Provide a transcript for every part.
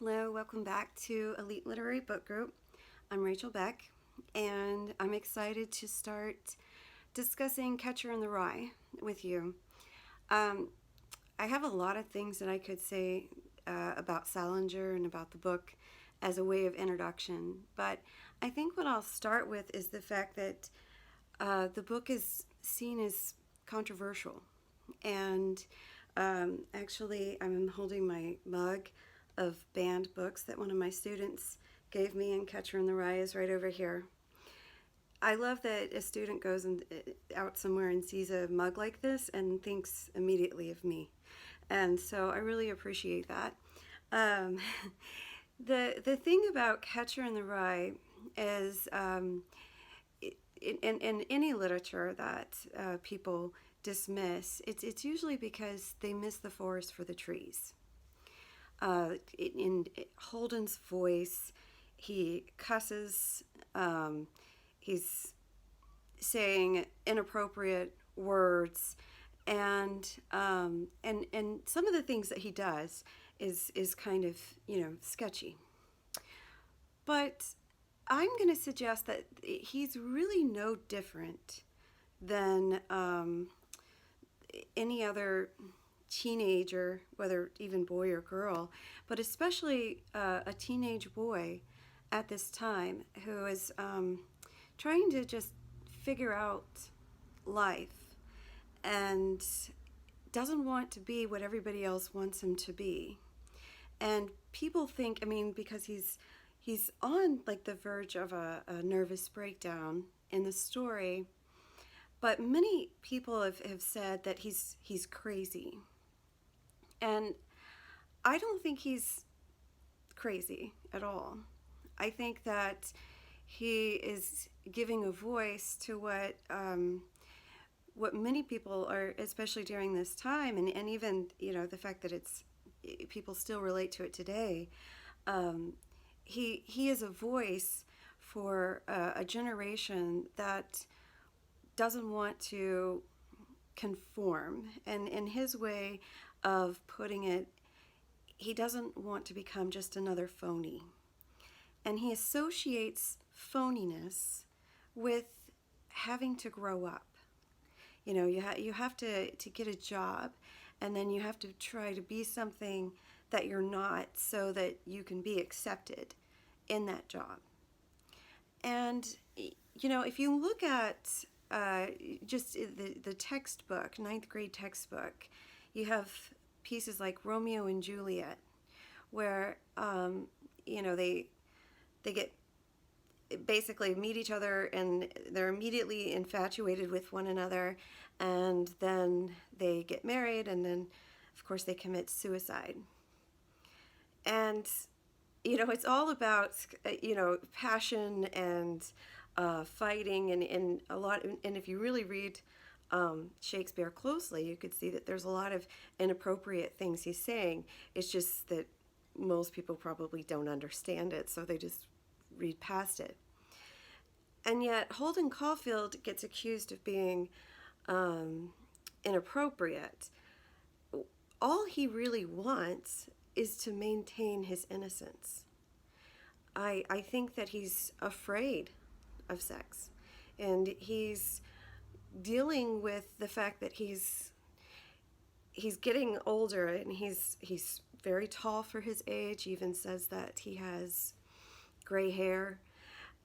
Hello, welcome back to Elite Literary Book Group. I'm Rachel Beck, and I'm excited to start discussing Catcher in the Rye with you. Um, I have a lot of things that I could say about Salinger and about the book as a way of introduction, but I think what I'll start with is the fact that the book is seen as controversial. And actually, I'm holding my mug of banned books that one of my students gave me, and Catcher in the Rye is right over here. I love that a student goes out somewhere and sees a mug like this and thinks immediately of me. And so I really appreciate that. Um, the thing about Catcher in the Rye is in any literature that people dismiss, it's usually because they miss the forest for the trees. In Holden's voice, he cusses, he's saying inappropriate words, and some of the things that he does is kind of sketchy. But I'm going to suggest that he's really no different than any other teenager, whether even boy or girl, but especially a teenage boy at this time who is trying to just figure out life and doesn't want to be what everybody else wants him to be. And people think, because he's on like the verge of a nervous breakdown in the story, but many people have said that he's crazy. And I don't think he's crazy at all. I think that he is giving a voice to what many people are, especially during this time, and even the fact that people still relate to it today. He is a voice for a generation that doesn't want to conform, and in his way of putting it, he doesn't want to become just another phony. And he associates phoniness with having to grow up. You have to get a job, and then you have to try to be something that you're not so that you can be accepted in that job. And, if you look at just the textbook, ninth grade textbook, you have pieces like Romeo and Juliet, where they get basically meet each other and they're immediately infatuated with one another, and then they get married, and then of course they commit suicide. And it's all about passion and fighting, and a lot. And if you really read Shakespeare closely, you could see that there's a lot of inappropriate things he's saying. It's just that most people probably don't understand it, so they just read past it. And yet Holden Caulfield gets accused of being inappropriate. All he really wants is to maintain his innocence. I think that he's afraid of sex, and he's dealing with the fact that he's getting older, and he's very tall for his age. He even says that he has gray hair,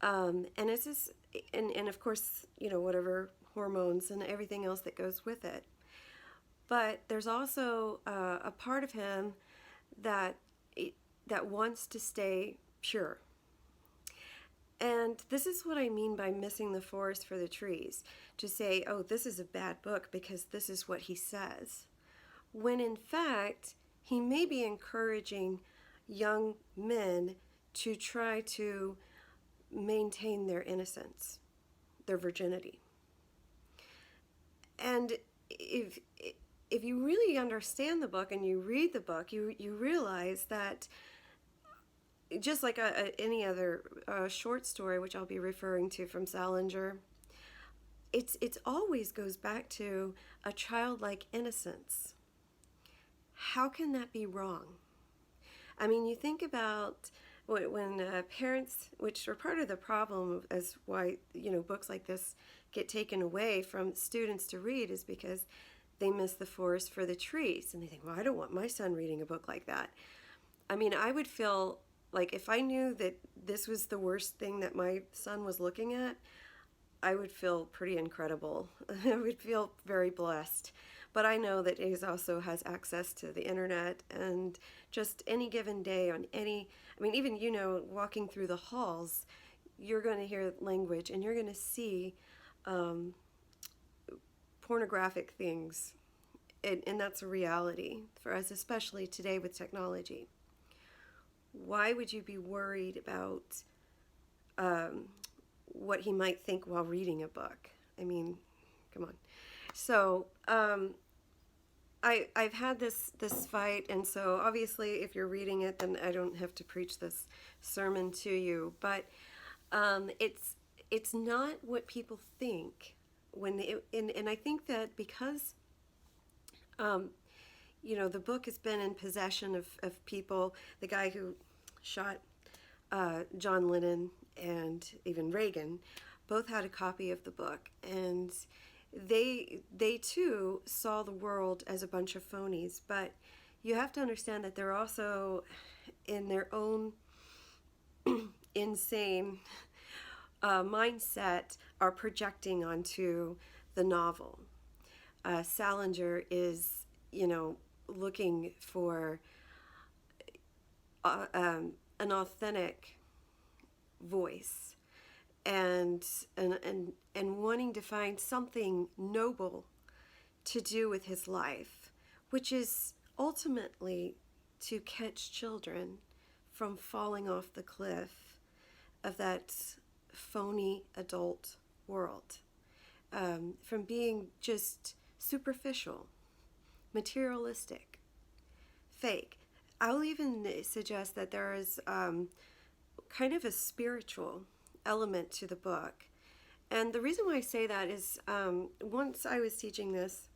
and it's just, and of course whatever hormones and everything else that goes with it. But there's also a part of him that wants to stay pure. And this is what I mean by missing the forest for the trees. To say, oh, this is a bad book because this is what he says. When in fact, he may be encouraging young men to try to maintain their innocence, their virginity. And if you really understand the book and you read the book, you realize that just like any other short story, which I'll be referring to from Salinger, it always goes back to a childlike innocence. How can that be wrong? I mean, you think about when parents, which are part of the problem as why, books like this get taken away from students to read, is because they miss the forest for the trees. And they think, well, I don't want my son reading a book like that. I mean, I would feel like if I knew that this was the worst thing that my son was looking at, I would feel pretty incredible. I would feel very blessed. But I know that he also has access to the internet, and just any given day on any, I mean, even, walking through the halls, you're going to hear language and you're going to see um, pornographic things. And that's a reality for us, especially today with technology. Why would you be worried about what he might think while reading a book? I mean, come on. So I've had this fight, and so obviously if you're reading it, then I don't have to preach this sermon to you. But it's not what people think when and I think that because the book has been in possession of people. The guy who shot John Lennon and even Reagan both had a copy of the book, and they too saw the world as a bunch of phonies. But you have to understand that they're also, in their own insane mindset, are projecting onto the novel. Salinger is, looking for an authentic voice, and wanting to find something noble to do with his life, which is ultimately to catch children from falling off the cliff of that phony adult world, from being just superficial, materialistic, fake. I'll even suggest that there is kind of a spiritual element to the book. And the reason why I say that is once I was teaching this,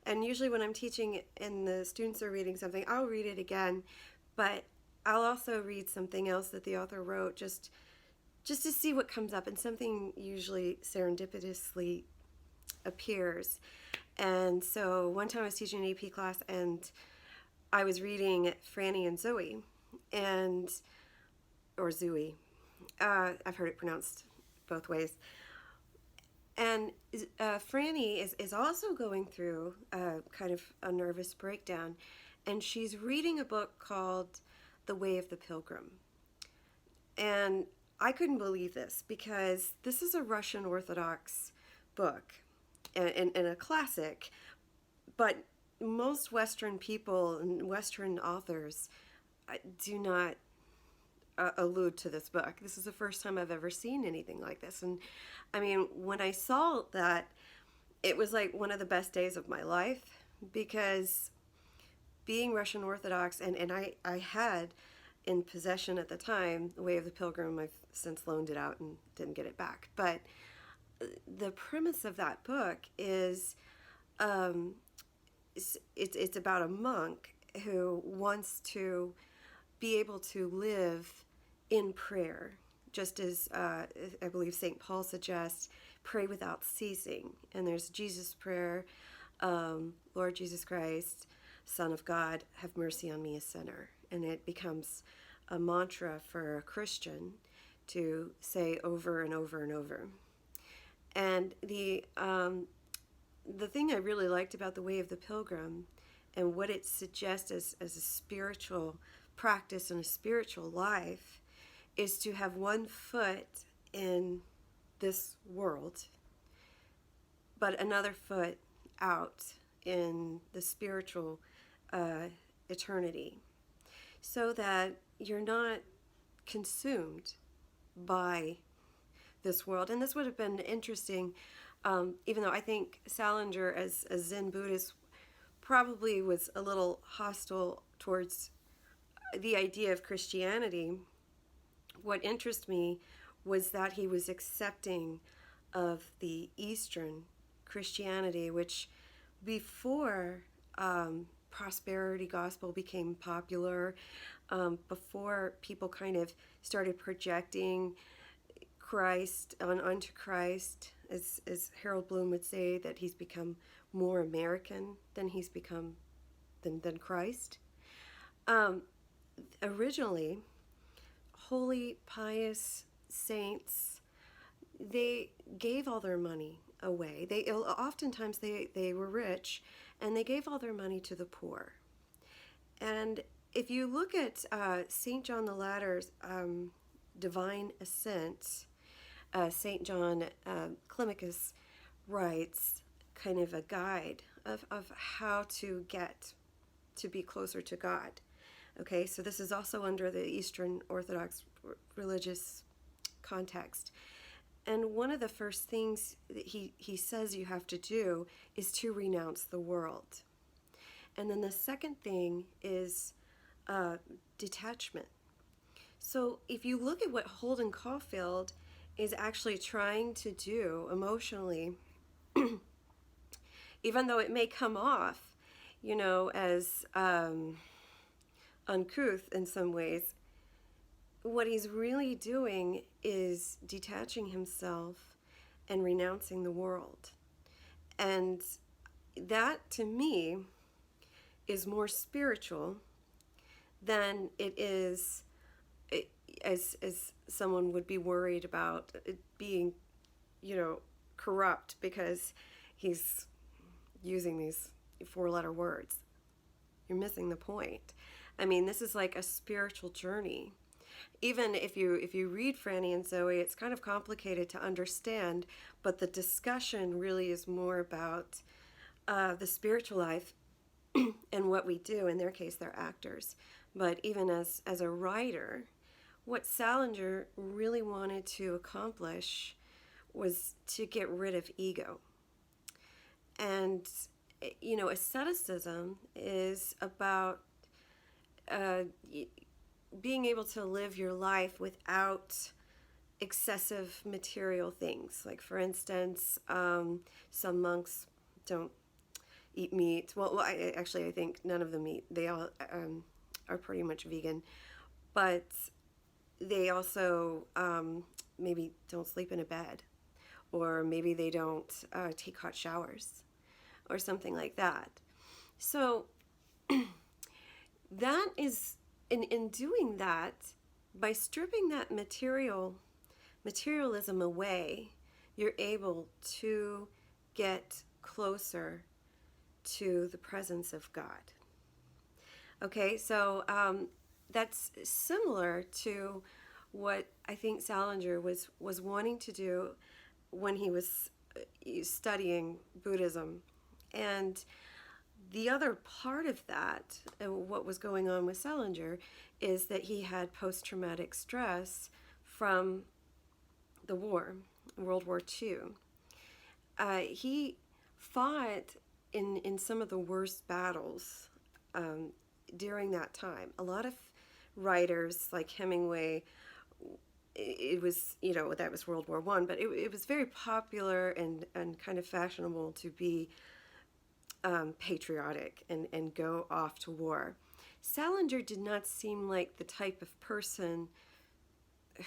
and usually when I'm teaching and the students are reading something, I'll read it again, but I'll also read something else that the author wrote just to see what comes up, and something usually serendipitously appears. And so one time I was teaching an AP class, and I was reading Franny and Zoe, or Zooey. I've heard it pronounced both ways. And Franny is also going through kind of a nervous breakdown, and she's reading a book called The Way of the Pilgrim. And I couldn't believe this, because this is a Russian Orthodox book and a classic, but most Western people and Western authors do not allude to this book. This is the first time I've ever seen anything like this. And I mean, when I saw that, it was like one of the best days of my life, because being Russian Orthodox, and I had in possession at the time The Way of the Pilgrim. I've since loaned it out and didn't get it back. But the premise of that book is it's about a monk who wants to be able to live in prayer, just as I believe St. Paul suggests, pray without ceasing. And there's Jesus' prayer, Lord Jesus Christ, Son of God, have mercy on me, a sinner. And it becomes a mantra for a Christian to say over and over and over. And the thing I really liked about The Way of the Pilgrim, and what it suggests as a spiritual practice and a spiritual life, is to have one foot in this world, but another foot out in the spiritual eternity, so that you're not consumed by this world. And this would have been interesting, even though I think Salinger, as a Zen Buddhist, probably was a little hostile towards the idea of Christianity. What interested me was that he was accepting of the Eastern Christianity, which before prosperity gospel became popular, before people kind of started projecting Christ onto Christ, as Harold Bloom would say, that he's become more American than he's become than Christ. Um, Originally, holy, pious saints, they gave all their money away. They oftentimes they were rich, and they gave all their money to the poor. And if you look at Saint John the Latter's Divine Ascent, Saint John Climacus writes kind of a guide of how to get to be closer to God. Okay, so this is also under the Eastern Orthodox religious context. And one of the first things that he says you have to do is to renounce the world. And then the second thing is detachment. So if you look at what Holden Caulfield is actually trying to do emotionally, even though it may come off, as uncouth in some ways, what he's really doing is detaching himself and renouncing the world. And that, to me, is more spiritual than it is, as someone would be worried about it being, corrupt because he's using these four-letter words. You're missing the point. I mean, this is like a spiritual journey. Even if you read Franny and Zoe, it's kind of complicated to understand, but the discussion really is more about the spiritual life and what we do. In their case, they're actors. But even as a writer, what Salinger really wanted to accomplish was to get rid of ego. And, asceticism is about being able to live your life without excessive material things. Like, for instance, some monks don't eat meat. Well, I think none of them eat. They all are pretty much vegan. But they also maybe don't sleep in a bed. Or maybe they don't take hot showers. Or something like that. So that is, in doing that, by stripping that materialism away, you're able to get closer to the presence of God. Okay, so that's similar to what I think Salinger was wanting to do when he was studying Buddhism. And the other part of that, what was going on with Salinger, is that he had post-traumatic stress from the war, World War II. He fought in some of the worst battles during that time. A lot of writers like Hemingway, it was, that was World War I, but it was very popular and kind of fashionable to be patriotic and go off to war. Salinger did not seem like the type of person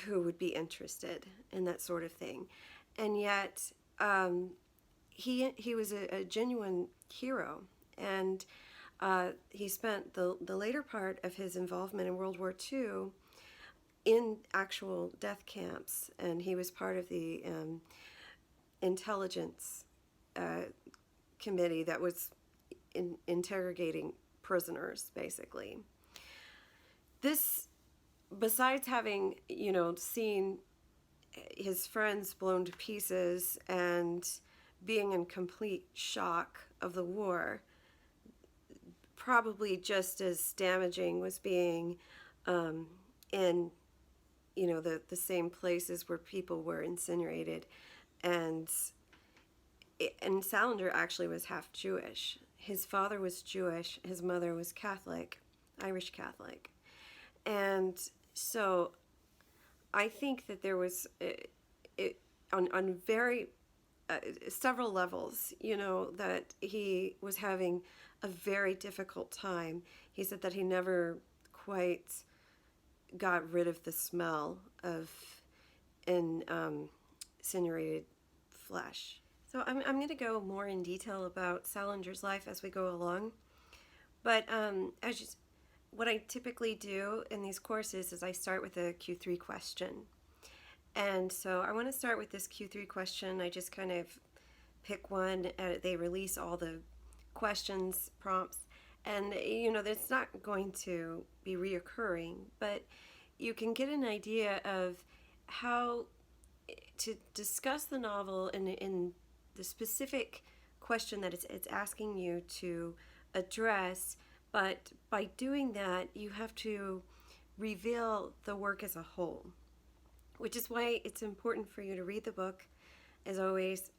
who would be interested in that sort of thing. And yet he was a genuine hero. And he spent the later part of his involvement in World War II in actual death camps. And he was part of the intelligence committee that was interrogating prisoners, basically. This, besides having, seen his friends blown to pieces and being in complete shock of the war, probably just as damaging was being in, the same places where people were incinerated. And Salinger actually was half Jewish. His father was Jewish. His mother was Catholic, Irish Catholic. And so I think that there was, on very, several levels, that he was having a very difficult time. He said that he never quite got rid of the smell of incinerated flesh. So I'm going to go more in detail about Salinger's life as we go along. But what I typically do in these courses is I start with a Q3 question. And so I want to start with this Q3 question. I just kind of pick one. They release all the questions, prompts, and that's not going to be reoccurring, but you can get an idea of how to discuss the novel in the specific question that it's asking you to address. But by doing that, you have to reveal the work as a whole, which is why it's important for you to read the book. As always,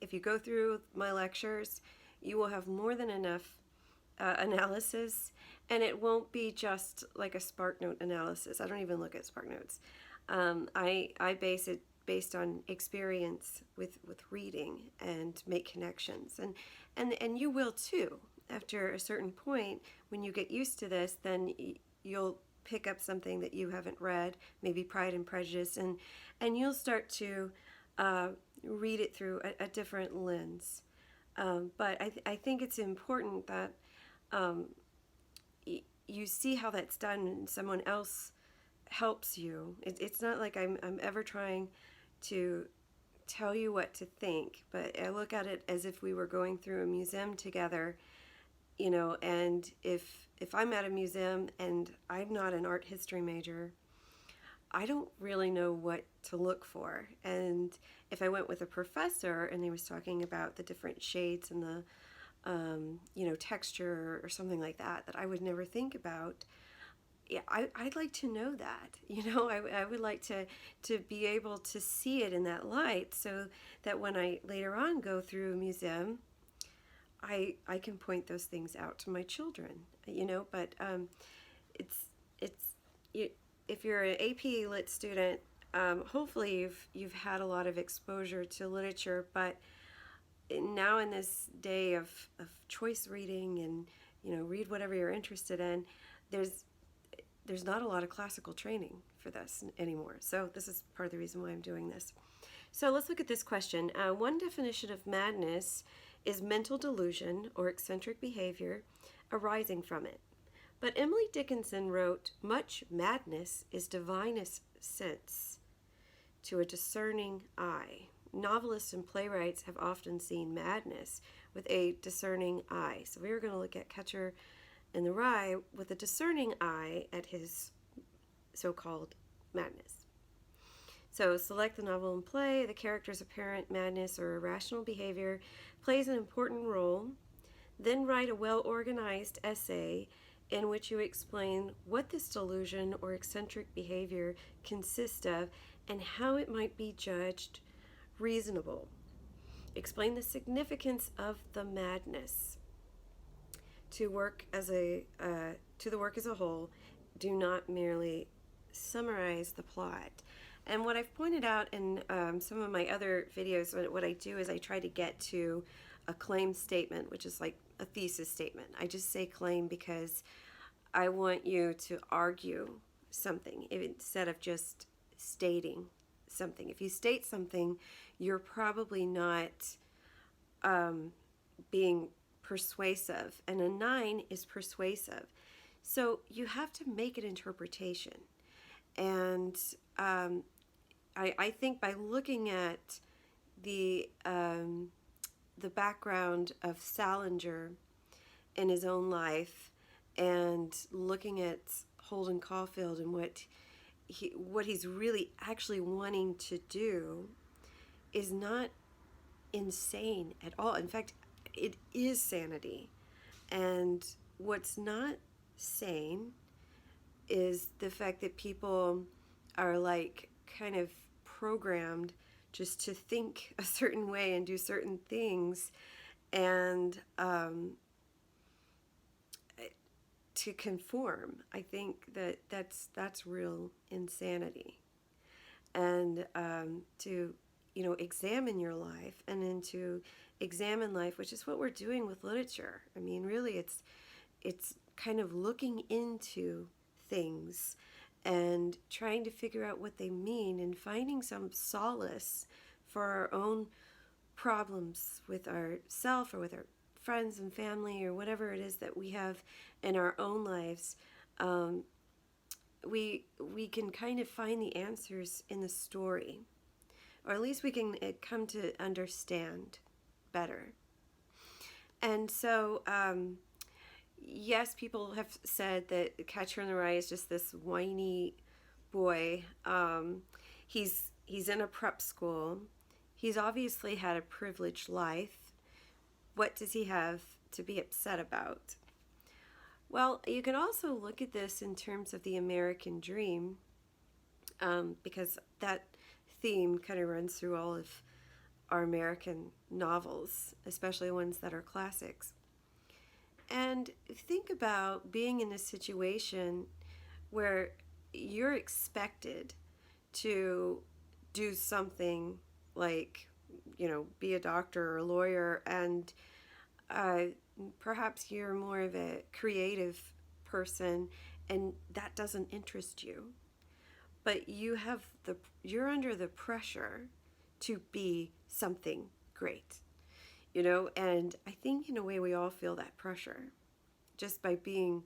if you go through my lectures, you will have more than enough analysis, and it won't be just like a SparkNote analysis. I don't even look at SparkNotes. I base it based on experience with reading and make connections, and you will too. After a certain point, when you get used to this, then you'll pick up something that you haven't read, maybe Pride and Prejudice, and you'll start to read it through a different lens. But I think it's important that you see how that's done and someone else helps you. It's not like I'm ever trying to tell you what to think, but I look at it as if we were going through a museum together, and if I'm at a museum and I'm not an art history major, I don't really know what to look for. And if I went with a professor and he was talking about the different shades and the texture or something like that I would never think about, yeah, I'd like to know that. I would like to be able to see it in that light, so that when I later on go through a museum, I can point those things out to my children. But if you're an AP Lit student, hopefully you've had a lot of exposure to literature. But now in this day of choice reading and read whatever you're interested in, there's not a lot of classical training for this anymore. So this is part of the reason why I'm doing this. So let's look at this question. One definition of madness is mental delusion or eccentric behavior arising from it. But Emily Dickinson wrote, "Much madness is divinest sense to a discerning eye." Novelists and playwrights have often seen madness with a discerning eye. So we are going to look at Catcher in the Rye with a discerning eye at his so-called madness. So select the novel and play. The character's apparent madness or irrational behavior plays an important role. Then write a well-organized essay in which you explain what this delusion or eccentric behavior consists of and how it might be judged reasonable. Explain the significance of the madness to the work as a whole. Do not merely summarize the plot. And what I've pointed out in some of my other videos, what I do is I try to get to a claim statement, which is like a thesis statement. I just say claim because I want you to argue something instead of just stating something. If you state something, you're probably not being persuasive, and a 9 is persuasive. So you have to make an interpretation. And I think by looking at the background of Salinger in his own life, and looking at Holden Caulfield and what he's really actually wanting to do is not insane at all. In fact, it is sanity. And what's not sane is the fact that people are like kind of programmed just to think a certain way and do certain things, and to conform. I think that's real insanity. And to examine your life, and then to examine life, which is what we're doing with literature. I mean, really, it's kind of looking into things and trying to figure out what they mean and finding some solace for our own problems with ourself or with our friends and family or whatever it is that we have in our own lives. um, we can kind of find the answers in the story, or at least we can come to understand better. And so, yes, people have said that Catcher in the Rye is just this whiny boy. He's in a prep school. He's obviously had a privileged life. What does he have to be upset about? Well, you can also look at this in terms of the American dream, because that theme kind of runs through all of our American novels, especially ones that are classics. And think about being in a situation where you're expected to do something like, be a doctor or a lawyer, and uh, perhaps you're more of a creative person and that doesn't interest you. But you're under the pressure to be something great, and I think in a way we all feel that pressure just by being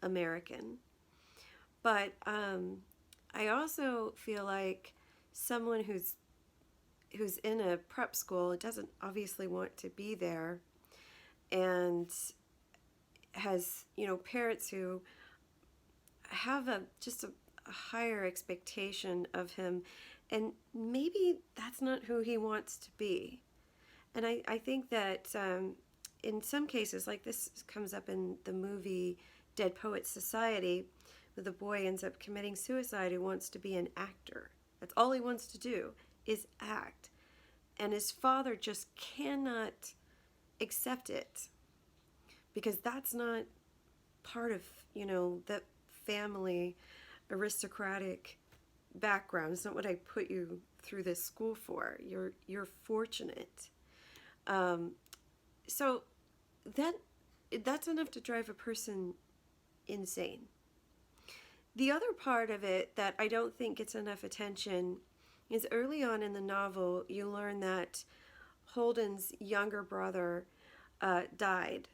American. But I also feel like someone who's in a prep school doesn't obviously want to be there, and has parents who have a higher expectation of him, and maybe that's not who he wants to be. And I think that in some cases, like this comes up in the movie Dead Poets Society, where the boy ends up committing suicide who wants to be an actor. That's all he wants to do is act. And his father just cannot accept it because that's not part of, that family aristocratic background. It's not what I put you through this school for. You're fortunate. So that's enough to drive a person insane. The other part of it that I don't think gets enough attention is early on in the novel, you learn that Holden's younger brother died.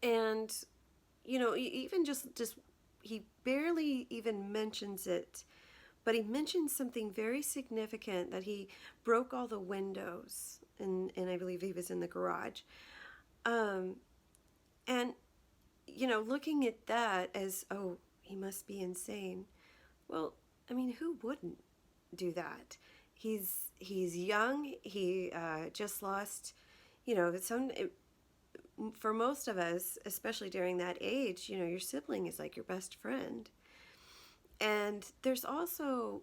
And, even just he barely even mentions it, but he mentions something very significant, that he broke all the windows, and I believe he was in the garage. And, looking at that as, oh, he must be insane. Well, I mean, who wouldn't do that? He's young. He just lost, for most of us, especially during that age, your sibling is like your best friend. And there's also,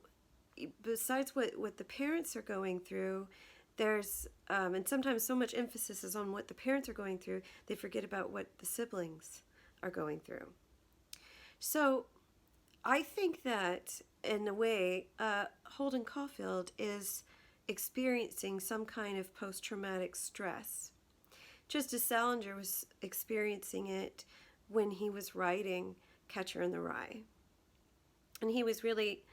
besides what the parents are going through, there's, and sometimes so much emphasis is on what the parents are going through, they forget about what the siblings are going through. So I think that, in a way, Holden Caulfield is experiencing some kind of post-traumatic stress, just as Salinger was experiencing it when he was writing Catcher in the Rye. And he was really,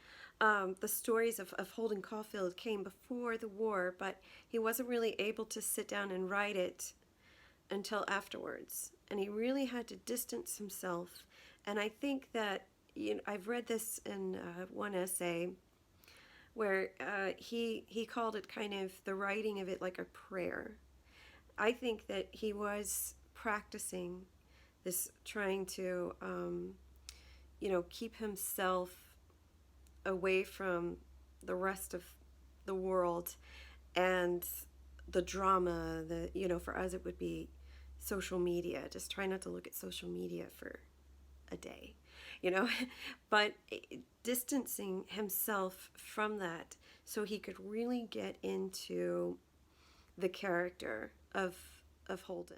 the stories of Holden Caulfield came before the war, but he wasn't really able to sit down and write it until afterwards. And he really had to distance himself. And I think that, I've read this in one essay where he called it kind of the writing of it like a prayer. I think that he was practicing this, trying to, keep himself away from the rest of the world and the drama. For us it would be social media. Just try not to look at social media for a day, but distancing himself from that so he could really get into the character of Holden.